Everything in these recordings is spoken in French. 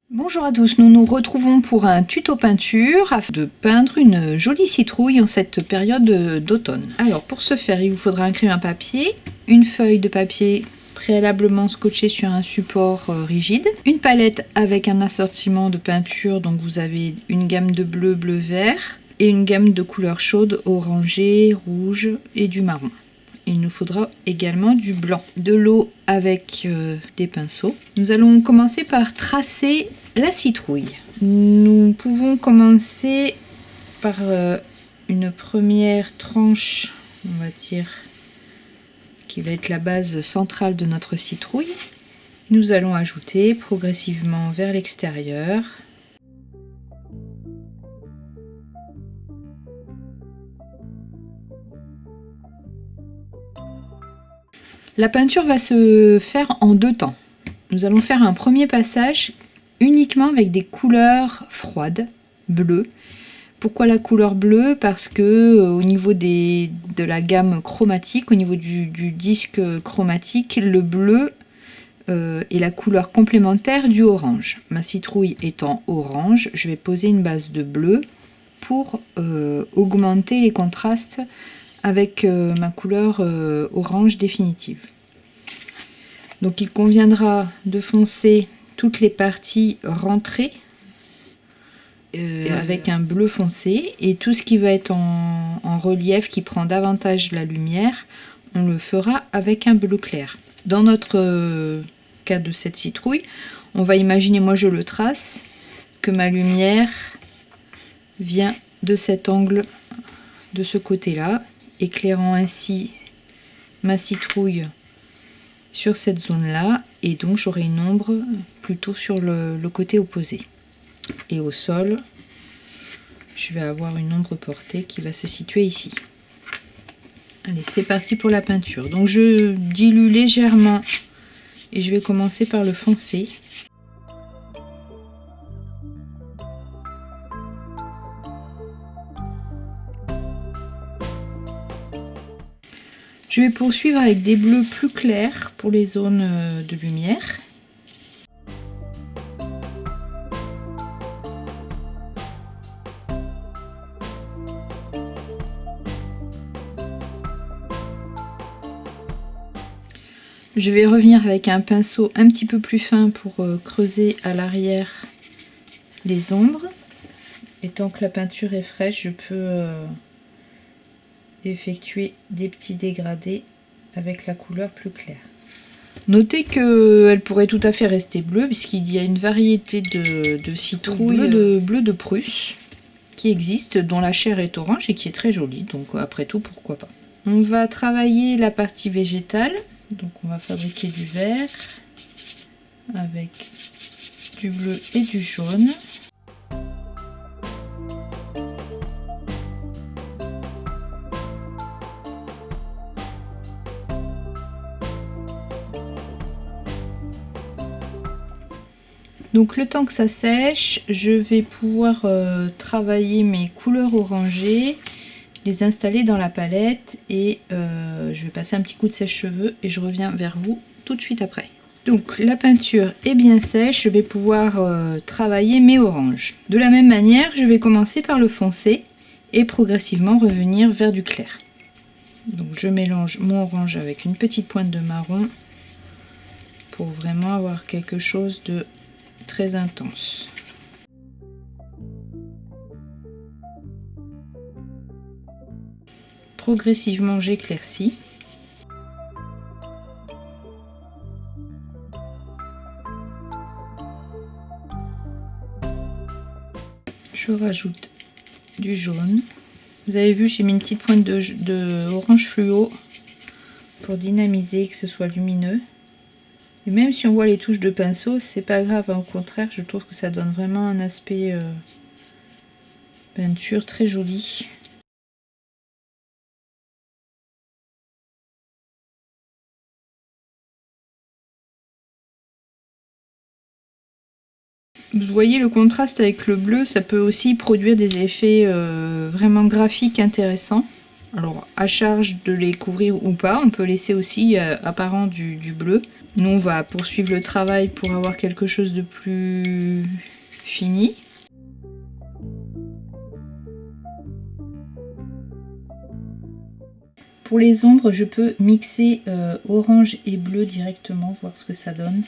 Bonjour à tous, nous nous retrouvons pour un tuto peinture afin de peindre une jolie citrouille en cette période d'automne. Alors pour ce faire, il vous faudra un crayon à papier, une feuille de papier préalablement scotchée sur un support rigide, une palette avec un assortiment de peinture, donc vous avez une gamme de bleu, bleu-vert et une gamme de couleurs chaudes, orangé, rouge et du marron. Il nous faudra également du blanc, de l'eau avec des pinceaux. Nous allons commencer par tracer la citrouille. Nous pouvons commencer par une première tranche, on va dire, qui va être la base centrale de notre citrouille. Nous allons ajouter progressivement vers l'extérieur. La peinture va se faire en deux temps. Nous allons faire un premier passage uniquement avec des couleurs froides, bleues. Pourquoi la couleur bleue? Parce que au niveau de la gamme chromatique, au niveau du disque chromatique, le bleu est la couleur complémentaire du orange. Ma citrouille étant orange, je vais poser une base de bleu pour augmenter les contrastes avec ma couleur orange définitive. Donc il conviendra de foncer toutes les parties rentrées avec un bleu foncé, et tout ce qui va être en relief, qui prend davantage la lumière, on le fera avec un bleu clair. Dans notre cas de cette citrouille, on va imaginer, moi je le trace, que ma lumière vient de cet angle, de ce côté-là, éclairant ainsi ma citrouille sur cette zone-là, et donc j'aurai une ombre plutôt sur le côté opposé. Et au sol, je vais avoir une ombre portée qui va se situer ici. Allez, c'est parti pour la peinture. Donc je dilue légèrement et je vais commencer par le foncé. Je vais poursuivre avec des bleus plus clairs pour les zones de lumière. Je vais revenir avec un pinceau un petit peu plus fin pour creuser à l'arrière les ombres. Et tant que la peinture est fraîche, je peux effectuer des petits dégradés avec la couleur plus claire. Notez qu'elle pourrait tout à fait rester bleue, puisqu'il y a une variété de citrouilles bleu de Prusse qui existe, dont la chair est orange et qui est très jolie, donc après tout, pourquoi pas. On va travailler la partie végétale, donc on va fabriquer du vert avec du bleu et du jaune. Donc le temps que ça sèche, je vais pouvoir travailler mes couleurs orangées, les installer dans la palette, et je vais passer un petit coup de sèche-cheveux et je reviens vers vous tout de suite après. Donc la peinture est bien sèche, je vais pouvoir travailler mes oranges. De la même manière, je vais commencer par le foncé et progressivement revenir vers du clair. Donc je mélange mon orange avec une petite pointe de marron pour vraiment avoir quelque chose de très intense. Progressivement, j'éclaircis. Je rajoute du jaune. Vous avez vu, j'ai mis une petite pointe de orange fluo pour dynamiser, que ce soit lumineux. Et même si on voit les touches de pinceau, c'est pas grave, hein, au contraire, je trouve que ça donne vraiment un aspect peinture très joli. Vous voyez le contraste avec le bleu, ça peut aussi produire des effets vraiment graphiques intéressants. Alors à charge de les couvrir ou pas, on peut laisser aussi apparent du bleu. Nous on va poursuivre le travail pour avoir quelque chose de plus fini. Pour les ombres, je peux mixer orange et bleu directement, voir ce que ça donne.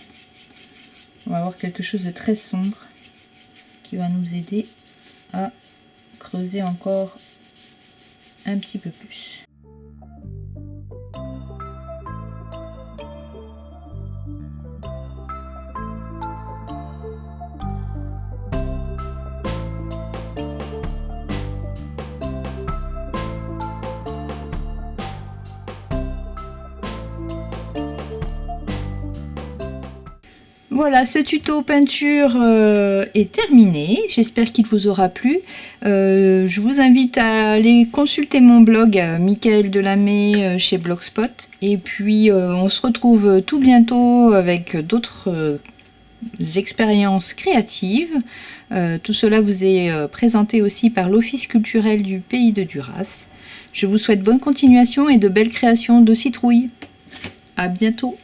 On va avoir quelque chose de très sombre qui va nous aider à creuser encore un petit peu plus. Voilà, ce tuto peinture est terminé. J'espère qu'il vous aura plu. Je vous invite à aller consulter mon blog Michaëlle Delamay chez Blogspot. Et puis on se retrouve tout bientôt avec d'autres expériences créatives. Tout cela vous est présenté aussi par l'Office culturel du Pays de Duras. Je vous souhaite bonne continuation et de belles créations de citrouilles. À bientôt.